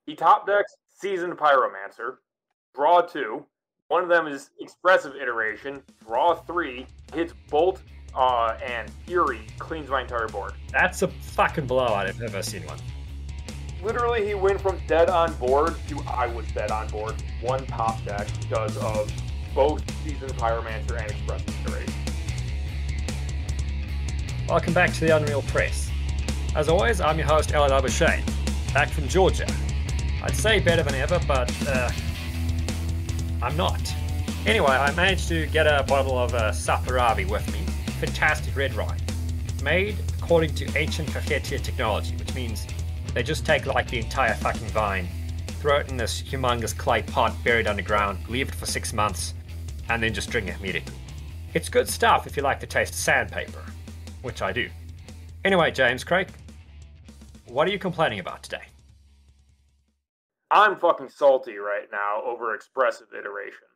He top decks Seasoned Pyromancer, draw 2. One of them is Expressive Iteration, draw 3, hits Bolt and Fury, cleans my entire board. That's a fucking blowout if I've ever seen one. Literally, he went from dead on board to I was dead on board. One top deck because of both Seasoned Pyromancer and Expressive Iteration. Welcome back to the Unreal Press. As always, I'm your host, Labuschagne, back from Georgia. I'd say better than ever, but I'm not. Anyway, I managed to get a bottle of Saperavi with me. Fantastic red wine. Made according to ancient Krake technology, which means they just take like the entire fucking vine, throw it in this humongous clay pot buried underground, leave it for 6 months, and then just drink it immediately. It's good stuff if you like the taste of sandpaper, which I do. Anyway, James, Krake, what are you complaining about today? I'm fucking salty right now over Expressive Iteration.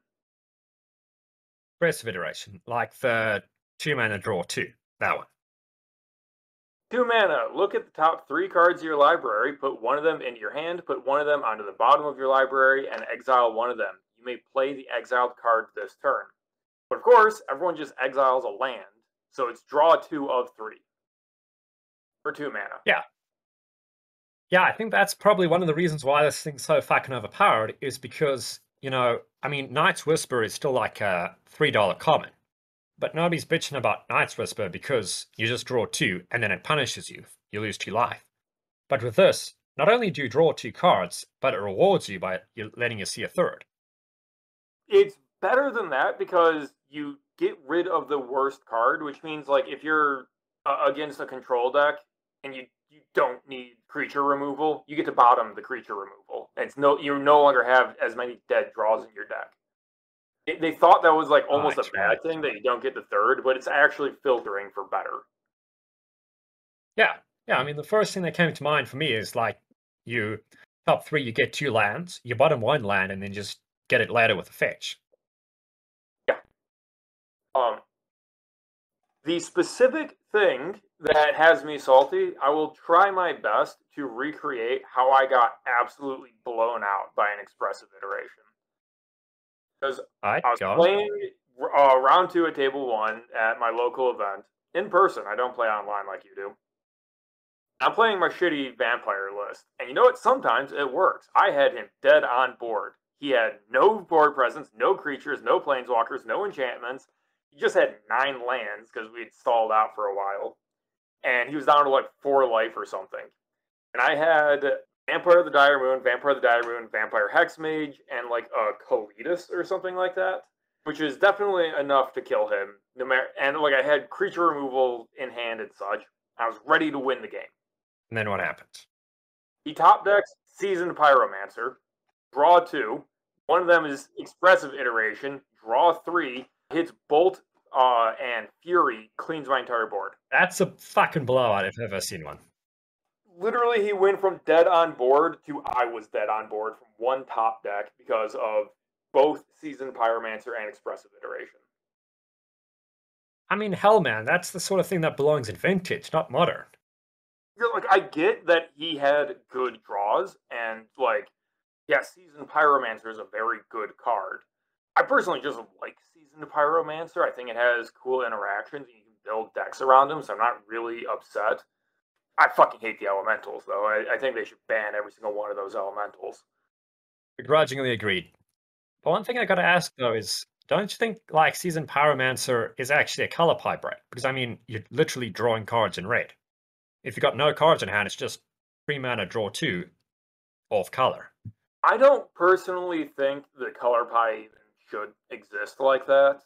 Expressive iteration, like the 2-mana draw 2, that one. 2 mana, look at the top 3 cards of your library, put one of them into your hand, put one of them onto the bottom of your library, and exile one of them. You may play the exiled card this turn. But of course, everyone just exiles a land, so it's draw 2 of 3. For 2 mana. Yeah. Yeah, I think that's probably one of the reasons why this thing's so fucking overpowered, is because, you know, I mean, Night's Whisper is still like a $3 common. But nobody's bitching about Night's Whisper because you just draw 2 and then it punishes you. You lose 2 life. But with this, not only do you draw 2 cards, but it rewards you by letting you see a third. It's better than that because you get rid of the worst card, which means like if you're against a control deck and you don't need creature removal, you get to bottom the creature removal. And you no longer have as many dead draws in your deck. They thought that was like almost a bad thing that you don't get the third, but it's actually filtering for better. Yeah, I mean, the first thing that came to mind for me is like you top 3, you get 2 lands, you bottom 1 land, and then just get it later with a fetch. Yeah. The specific thing that has me salty, I will try my best to recreate how I got absolutely blown out by an Expressive Iteration. Because I was playing round 2 at table 1 at my local event in person. I don't play online like you do. I'm playing my shitty vampire list, and you know what? Sometimes it works. I had him dead on board. He had no board presence, no creatures, no planeswalkers, no enchantments. He just had 9 lands because we'd stalled out for a while, and he was down to like 4 life or something. And I had Vampire of the Dire Moon, Vampire Hexmage, and like a Coletus or something like that, which is definitely enough to kill him. And like I had creature removal in hand and such. I was ready to win the game. And then what happens? He top decks Seasoned Pyromancer, draw 2. One of them is Expressive Iteration, draw 3, hits Bolt and Fury, cleans my entire board. That's a fucking blowout if I've ever seen one. Literally, he went from dead on board to I was dead on board from one top deck because of both Seasoned Pyromancer and Expressive Iteration. I mean, hell, man, that's the sort of thing that belongs in Vintage, not Modern. Like, I get that he had good draws, and, like, yeah, Seasoned Pyromancer is a very good card. I personally just like Seasoned Pyromancer. I think it has cool interactions, and you can build decks around him, so I'm not really upset. I fucking hate the elementals, though. I think they should ban every single one of those elementals. Begrudgingly agreed. But one thing I gotta ask, though, is don't you think, like, Seasoned Pyromancer is actually a color pipe break? Because, I mean, you're literally drawing cards in red. If you've got no cards in hand, it's just 3 mana, draw 2, off color. I don't personally think the color pie even should exist like that.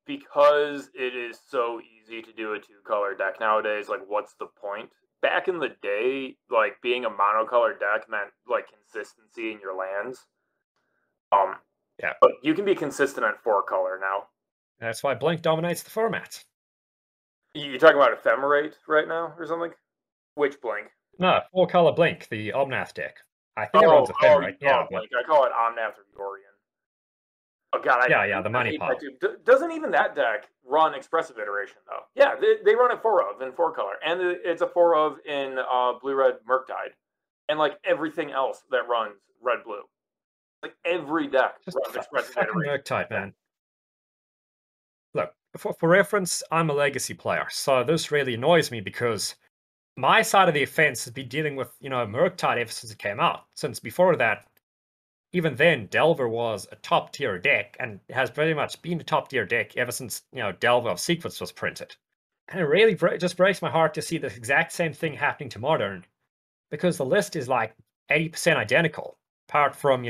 Because it is so easy to do a 2-color deck nowadays, like, what's the point? Back in the day, like, being a monocolor deck meant, like, consistency in your lands. Yeah. But you can be consistent on 4-color now. That's why Blink dominates the format. You're talking about Ephemerate right now, or something? Which Blink? No, 4-color Blink, the Omnath deck. I think it runs Ephemerate. Yeah, Blink. I call it Omnath or Yorion. Oh god, the money pile. Doesn't even that deck run Expressive Iteration though? Yeah, they run it 4 of in 4-color, and it's a 4 of in Blue-Red Murktide. and like everything else that runs red blue. Like every deck Just runs expressive fucking iteration. Murktide, man. Look, for reference, I'm a legacy player, so this really annoys me because my side of the fence has been dealing with, Murktide ever since it came out. Since before that, even then, Delver was a top tier deck and has pretty much been a top tier deck ever since, Delver of Sequence was printed. And it really just breaks my heart to see the exact same thing happening to Modern because the list is like 80% identical, apart from,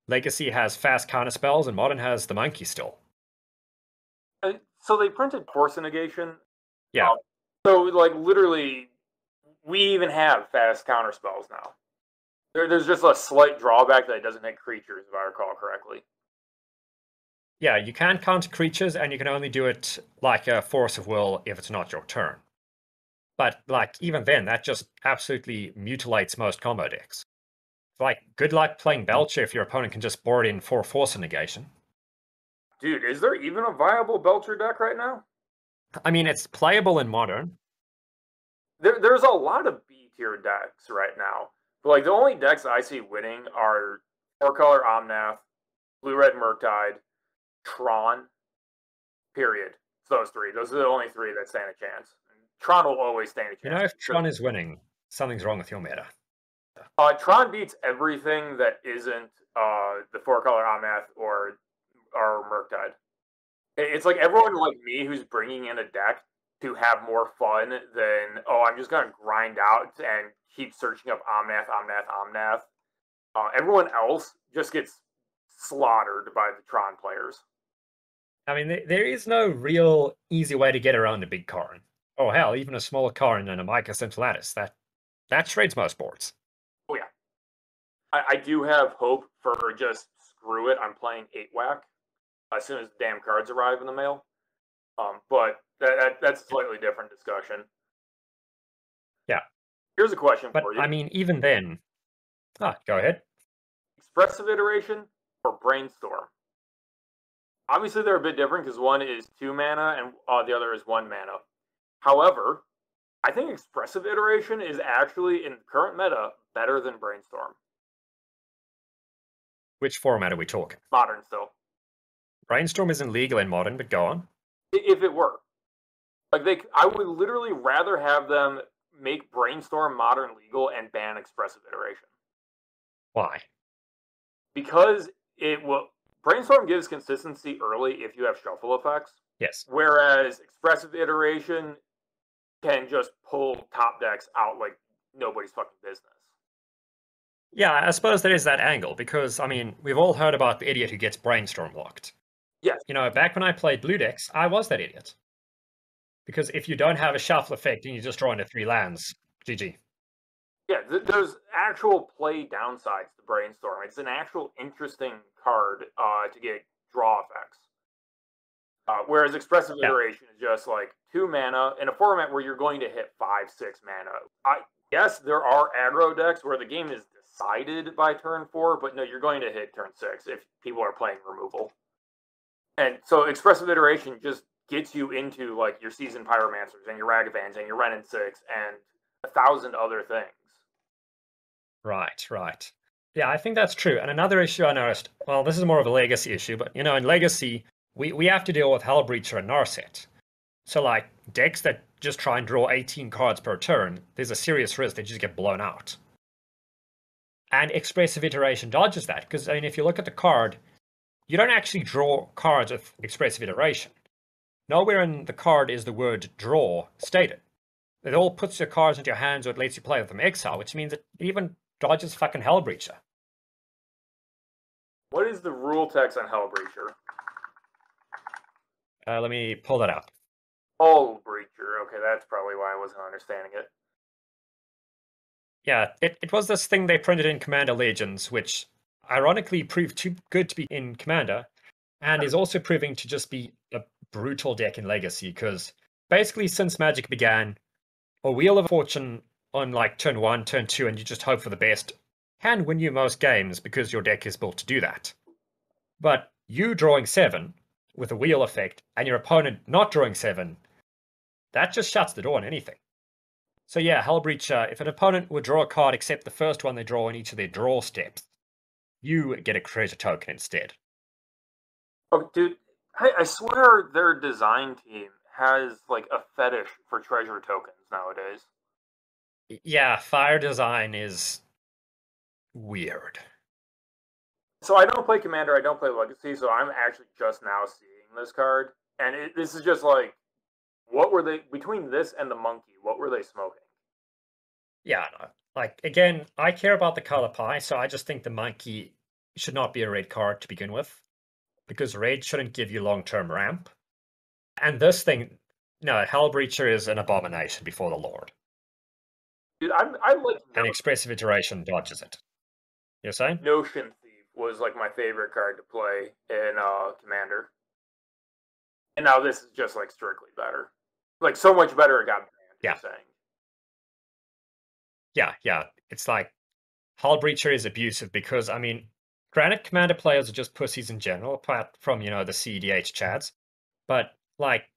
Legacy has fast counter spells and Modern has the monkey still. So they printed Force Negation. Yeah. So like literally, we even have fast counter spells now. There's just a slight drawback that it doesn't hit creatures, if I recall correctly. Yeah, you can counter creatures, and you can only do it like a Force of Will if it's not your turn. But like even then, that just absolutely mutilates most combo decks. Like, good luck playing Belcher if your opponent can just board in 4 Force Negation. Dude, is there even a viable Belcher deck right now? I mean, it's playable in Modern. There's a lot of B tier decks right now. But like the only decks I see winning are 4-color Omnath, Blue-Red Murktide, Tron, period. It's those three. Those are the only three that stand a chance. Tron will always stand a chance. If Tron is winning, something's wrong with your meta. Tron beats everything that isn't the 4-color Omnath or Murktide. It's like everyone like me who's bringing in a deck to have more fun than, I'm just going to grind out and keep searching up Omnath. Everyone else just gets slaughtered by the Tron players. I mean, there is no real easy way to get around a big Karn. Oh, hell, even a small Karn and a Micah Scintillatus. That shreds most boards. Oh, yeah. I do have hope for just screw it. I'm playing 8-whack as soon as the damn cards arrive in the mail. But that's a slightly different discussion. Yeah. Here's a question for you. I mean, even then... go ahead. Expressive Iteration or Brainstorm? Obviously, they're a bit different because one is 2 mana and the other is 1 mana. However, I think Expressive Iteration is actually, in current meta, better than Brainstorm. Which format are we talking? Modern still. Brainstorm isn't legal in Modern, but go on. If it were. I would literally rather have them make Brainstorm Modern legal and ban Expressive Iteration. Why? Because Brainstorm gives consistency early if you have shuffle effects. Yes. Whereas Expressive Iteration can just pull top decks out like nobody's fucking business. Yeah, I suppose there is that angle, because, I mean, we've all heard about the idiot who gets Brainstorm locked. Yes. Back when I played Blue decks, I was that idiot. Because if you don't have a shuffle effect and you just draw into 3 lands, GG. Yeah, there's actual play downsides to Brainstorm. It's an actual interesting card to get draw effects. Whereas Expressive Iteration is just like 2 mana in a format where you're going to hit 5-6 mana. Yes, there are aggro decks where the game is decided by turn 4, but no, you're going to hit turn 6 if people are playing removal. And so Expressive Iteration just gets you into like your Seasoned Pyromancers and your Ragavans and your Ren and Six and 1,000 other things. Right. Yeah, I think that's true. And another issue I noticed, well, this is more of a Legacy issue, but, in Legacy, we have to deal with Hellbreacher and Narset. So, like, decks that just try and draw 18 cards per turn, there's a serious risk they just get blown out. And Expressive Iteration dodges that, because, I mean, if you look at the card, you don't actually draw cards with Expressive Iteration. Nowhere in the card is the word draw stated. It all puts your cards into your hands or it lets you play with them exile, which means it even dodges fucking Hellbreacher. What is the rule text on Hellbreacher? Let me pull that up. Hellbreacher. Okay, that's probably why I wasn't understanding it. Yeah, it was this thing they printed in Commander Legends, which ironically proved too good to be in Commander, and is also proving to just be a brutal deck in Legacy, because basically since Magic began, a Wheel of Fortune on like turn 1, turn 2, and you just hope for the best, can win you most games because your deck is built to do that. But you drawing 7 with a wheel effect and your opponent not drawing 7, that just shuts the door on anything. So yeah, Hullbreacher, if an opponent would draw a card except the first one they draw in each of their draw steps, you get a treasure token instead. Oh, dude, I swear their design team has like a fetish for treasure tokens nowadays. Yeah, fire design is weird. So I don't play Commander, I don't play Legacy, so I'm actually just now seeing this card, and this is just like, what were they between this and the monkey? What were they smoking? Yeah, no. Like again, I care about the color pie, so I just think the monkey should not be a red card to begin with, because red shouldn't give you long-term ramp. And this thing, no, Hellbreacher is an abomination before the Lord. Dude, I like An expressive iteration dodges it. You're saying? Notion Thief was like my favorite card to play in Commander, and now this is just like strictly better, like so much better. It got banned. Yeah. You're saying? Yeah. It's like Hullbreacher is abusive because, I mean, granted, Commander players are just pussies in general, apart from, the CDH chads. But, like,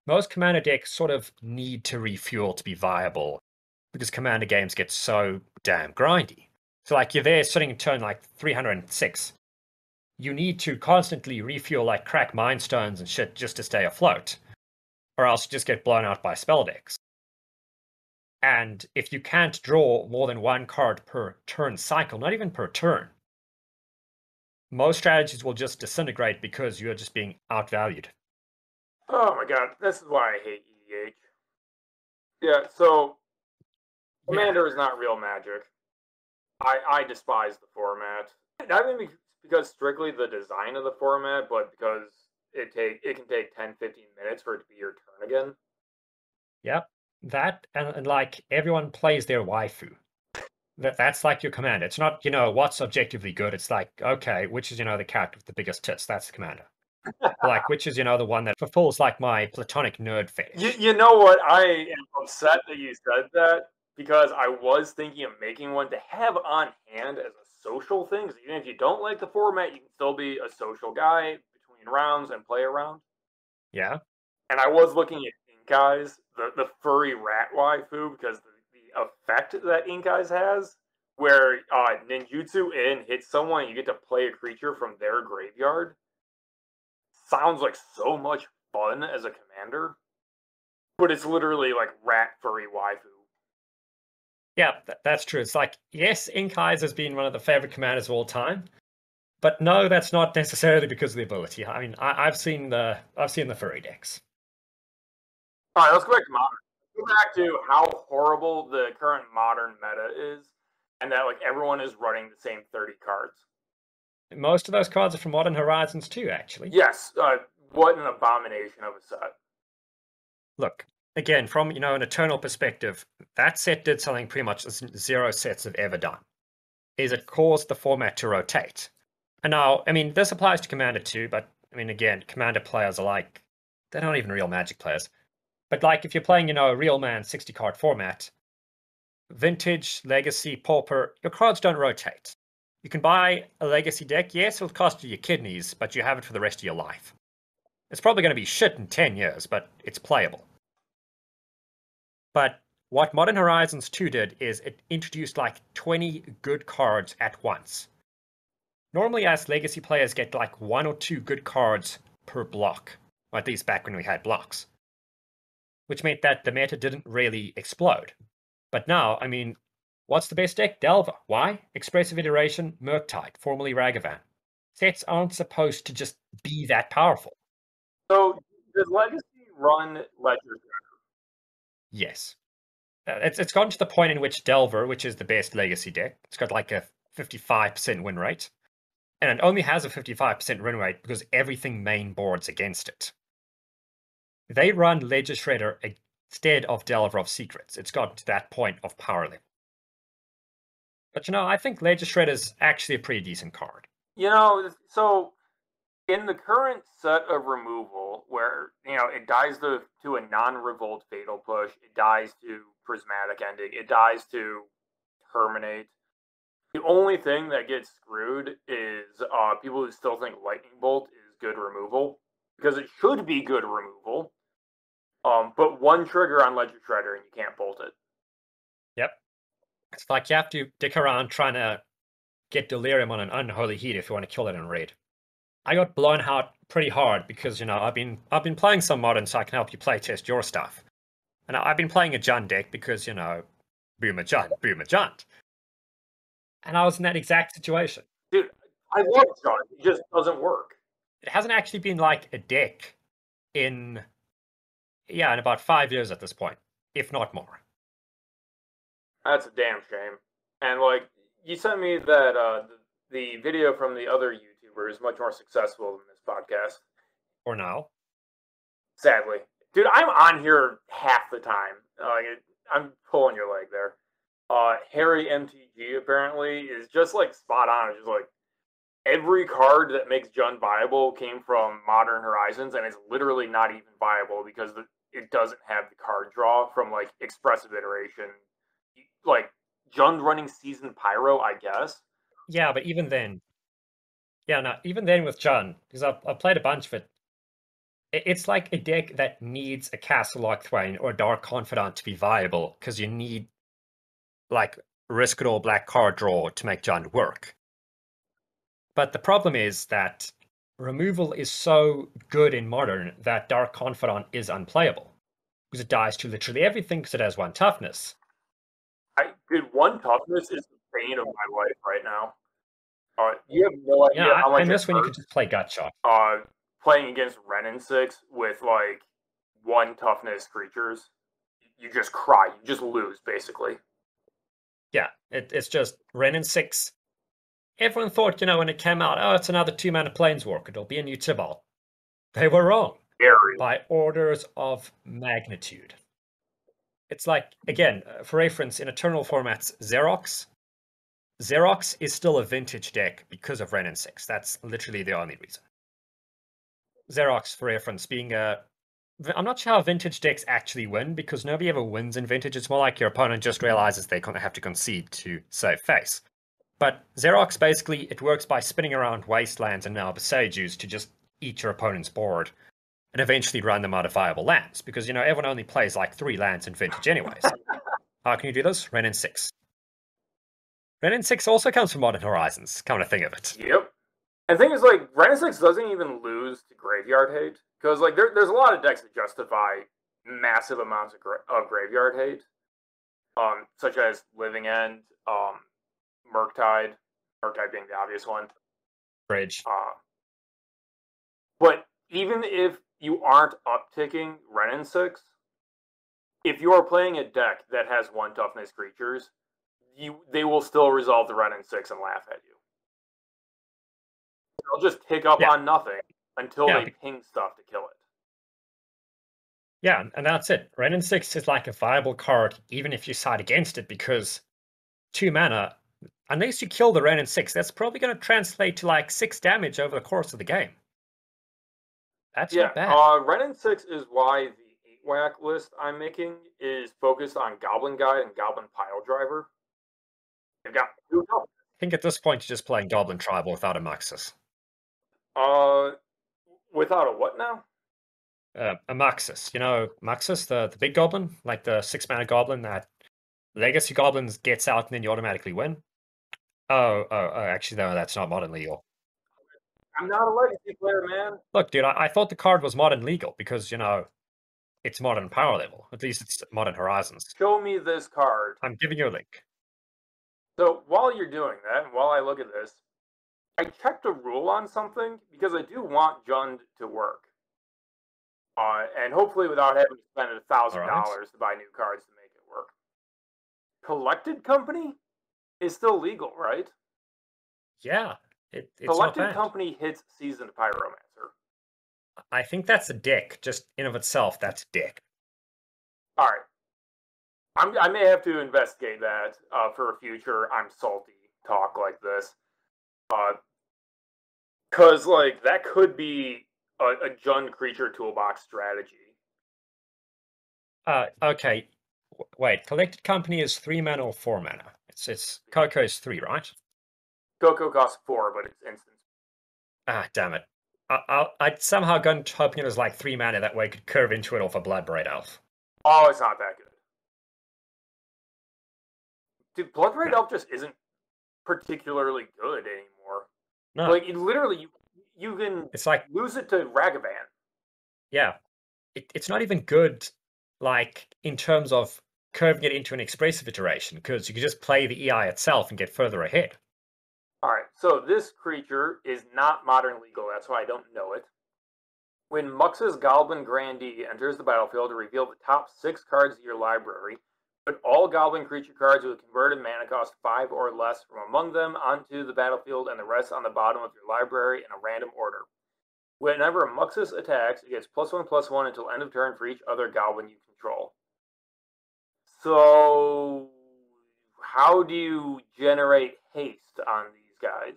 most Commander decks sort of need to refuel to be viable because Commander games get so damn grindy. So, like, you're there sitting in turn, like, 306. You need to constantly refuel, like, crack Mind Stones and shit just to stay afloat. Or else you just get blown out by spell decks. And if you can't draw more than one card per turn cycle, not even per turn, most strategies will just disintegrate because you're just being outvalued. Oh my god, this is why I hate EDH. Yeah, so Commander is not real Magic. I despise the format. Not even because strictly the design of the format, but because it can take 10-15 minutes for it to be your turn again. Yep. That and like everyone plays their waifu. That's like your commander. It's not, what's objectively good. It's like, okay, which is, the character with the biggest tits? That's the commander. Like, which is, the one that fulfills like my platonic nerd fetish. You know what? I am upset that you said that because I was thinking of making one to have on hand as a social thing. So even if you don't like the format, you can still be a social guy between rounds and play around. Yeah. And I was looking at Ink Eyes, the furry rat waifu, because the effect that Ink Eyes has, where ninjutsu in hits someone, you get to play a creature from their graveyard. Sounds like so much fun as a commander, but it's literally like rat furry waifu. Yeah, that's true. It's like, yes, Ink Eyes has been one of the favorite commanders of all time, but no, that's not necessarily because of the ability. I mean, I've seen the furry decks. All right, let's go back to modern. Go back to how horrible the current modern meta is, and that like everyone is running the same 30 cards. Most of those cards are from Modern Horizons too, actually. Yes, what an abomination of a set. Look, again, from an eternal perspective, that set did something pretty much zero sets have ever done. Is it caused the format to rotate? And now, I mean, this applies to Commander too, but I mean, again, Commander players are like, they're not even real Magic players. But like, if you're playing, a real man 60 card format, Vintage, Legacy, Pauper, your cards don't rotate. You can buy a Legacy deck, yes, it'll cost you your kidneys, but you have it for the rest of your life. It's probably going to be shit in 10 years, but it's playable. But what Modern Horizons 2 did is it introduced like 20 good cards at once. Normally, as Legacy players get like 1 or 2 good cards per block, or at least back when we had blocks, which meant that the meta didn't really explode. But now, I mean, what's the best deck? Delver. Why? Expressive Iteration, Murktide, formerly Ragavan. Sets aren't supposed to just be that powerful. So, does Legacy run Ledger? Yes. It's gotten to the point in which Delver, which is the best Legacy deck, it's got like a 55% win rate. And it only has a 55% win rate because everything main boards against it. They run Ledger Shredder instead of Delver of Secrets. It's gotten to that point of power level. But I think Ledger Shredder is actually a pretty decent card. So in the current set of removal, where it dies to a non-revolt fatal push, it dies to prismatic ending, it dies to terminate. The only thing that gets screwed is people who still think lightning bolt is good removal, because it should be good removal. But one trigger on Ledger Shredder and you can't bolt it. It's like you have to dick around trying to get delirium on an unholy heat if you want to kill it in raid. I got blown out pretty hard because I've been playing some modern, so I can help you playtest your stuff. And I've been playing a Jund deck because boom a Jund. And I was in that exact situation. Dude, I love Jund. It just doesn't work. It hasn't actually been like a deck in about 5 years at this point, if not more. That's a damn shame. And like you sent me that the video from the other YouTuber is much more successful than this podcast. For now. Sadly. Dude, I'm on here half the time. I'm pulling your leg there. Harry MTG apparently is just like spot on. It's just like every card that makes Jund viable came from Modern Horizons, and it's literally not even viable because it doesn't have the card draw from like Expressive iteration. Like Jund running Seasoned Pyro, I guess. Yeah, but even then, even then with Jund, because I've played a bunch of it, it's like a deck that needs a Castle Lock Thwain or a Dark Confidant to be viable, because you need like Risk It All black card draw to make Jund work. But the problem is that removal is so good in Modern that Dark Confidant is unplayable, because it dies to literally everything because it has 1 toughness. Dude, 1 toughness is the bane of my life right now. You have no idea how much I miss when you could just play Gut Shot. Playing against Ren and Six with like 1 toughness creatures, you just cry. You just lose, basically. Yeah, it's just Ren and Six. Everyone thought, when it came out, it's another 2-mana Planeswalker. It'll be a new Tibalt. They were wrong. By orders of magnitude. It's like, again, for reference, in Eternal formats, Xerox is still a vintage deck because of Ren and Six. That's literally the only reason. Xerox, for reference, being I'm not sure how vintage decks actually win, because nobody ever wins in vintage. It's more like your opponent just realizes they have to concede to save face. But Xerox, basically, it works by spinning around wastelands and now Besagers to just eat your opponent's board and eventually run them out of viable lands, because, everyone only plays like 3 lands in vintage anyways. How can you do this? Ren and Six. Ren and Six also comes from Modern Horizons, come to think of it. Yep. And the thing is, like, Ren and Six doesn't even lose to Graveyard Hate, because, like, there's a lot of decks that justify massive amounts of Graveyard Hate, such as Living End, Murktide being the obvious one. Bridge. But even if you aren't upticking Ren and Six, if you are playing a deck that has 1 toughness creatures, they will still resolve the Ren and Six and laugh at you. They'll just pick up on nothing until they ping stuff to kill it. Yeah, and that's it. Ren and Six is like a viable card, even if you side against it, because 2 mana, unless you kill the Ren and Six, that's probably going to translate to like 6 damage over the course of the game. That's not bad. Ren and Six is why the 8-whack list I'm making is focused on Goblin Guide and Goblin Pile Driver. They've got 2 toughness. I think at this point you're just playing Goblin Tribal without a Marxist. Without a what now? A Marxist. Marxist, the big goblin, like the 6-mana goblin that Legacy Goblins gets out and then you automatically win. Actually, no, that's not modern legal. I'm not a Legacy player, man. Look, dude, I thought the card was modern legal because, it's modern power level. At least it's Modern Horizons. Show me this card. I'm giving you a link. So while you're doing that, and while I look at this, I checked a rule on something because I do want Jund to work. And hopefully without having to spend $1,000 to buy new cards to make it work. Collected Company is still legal, right? Yeah. It's Collected Company hits Seasoned Pyromancer. I think that's a deck. Just in of itself, that's a deck. All right. I may have to investigate that for a future I'm salty talk like this. Because, like, that could be a Jund creature toolbox strategy. Okay. Wait, Collected Company is 3 mana or 4 mana? It's Coco is 3, right? Coco costs 4, but it's instant. Ah, damn it. I'd somehow gone hoping it was like 3 mana, that way I could curve into it off a Bloodbraid Elf. Oh, it's not that good. Dude, Blood Red Elf just isn't particularly good anymore. No. Like, it literally, you can It's like, lose it to Ragavan. yeah, it's not even good, like, in terms of curving it into an expressive iteration, because you can just play the EI itself and get further ahead. Alright, so this creature is not modern legal, that's why I don't know it. When Mux's Goblin Grandee enters the battlefield, reveal the top 6 cards of your library. Put all Goblin creature cards with a converted mana cost 5 or less from among them onto the battlefield and the rest on the bottom of your library in a random order. Whenever Muxus attacks, it gets +1/+1 until end of turn for each other Goblin you control. So, how do you generate haste on these guys?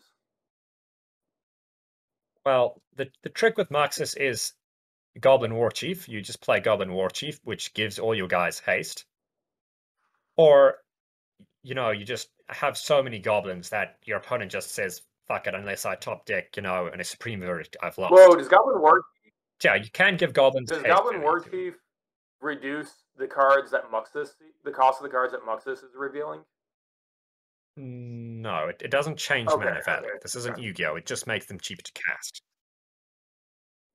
Well, the trick with Marxist is Goblin War Chief. You just play Goblin War Chief, which gives all your guys haste. Or, you know, you just have so many goblins that your opponent just says, fuck it, unless I top deck, you know, and a Supreme Verdict, I've lost. Whoa, does Goblin War Chief... Yeah, you can give goblins Does haste. Goblin War Chief reduce the cards that Muxus, the cost of the cards that Muxus is revealing? No, it doesn't change mana value. This isn't Yu-Gi-Oh! It just makes them cheaper to cast.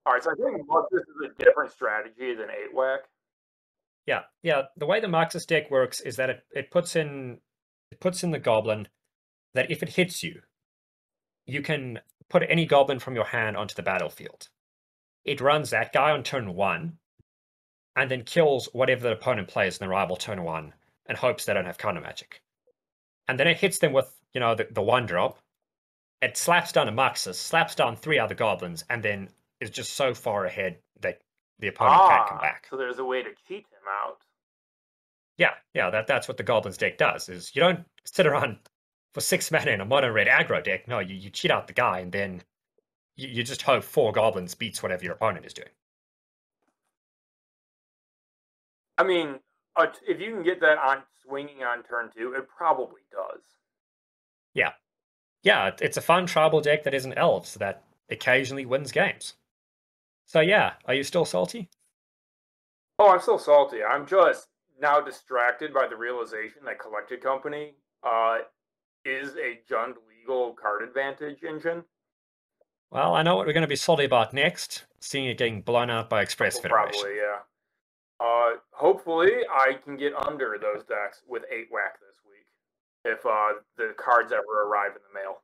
Alright, so I think Muxus is a different strategy than 8-Whack. Yeah. The way the Marxist deck works is that it puts in the goblin that if it hits you, you can put any goblin from your hand onto the battlefield. It runs that guy on turn 1, and then kills whatever the opponent plays in the rival turn 1, and hopes they don't have counter magic. And then it hits them with, you know, the 1-drop. It slaps down a Marxist, slaps down 3 other goblins, and then is just so far ahead that the opponent can't come back. So there's a way to cheat him out. Yeah, that's what the Goblins deck does, is you don't sit around for 6 mana in a mono red aggro deck. No, you cheat out the guy, and then you just hope 4 goblins beats whatever your opponent is doing. I mean, if you can get that on swinging on turn 2, it probably does. Yeah, it's a fun tribal deck that isn't elves that occasionally wins games. So yeah, are you still salty? Oh, I'm still salty. I'm just now distracted by the realization that Collected Company is a Jund legal card advantage engine. Well, I know what we're going to be salty about next, seeing it getting blown out by Express Federation. Probably, yeah. Hopefully, I can get under those decks with 8-Whack this week, if the cards ever arrive in the mail.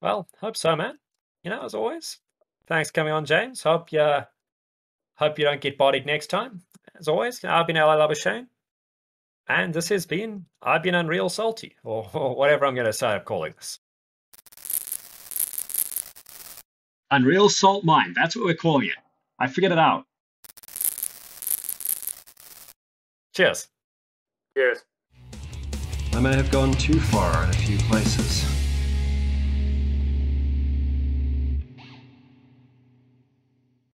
Well, hope so, man. You know, as always, thanks for coming on, James. Hope you don't get bodied next time. As always, I've been Labuschagne, and this has been I've been Unreal Salty, or whatever I'm going to say of calling this. Unreal Salt Mine, that's what we're calling it. I figured it out. Cheers. Cheers. I may have gone too far in a few places.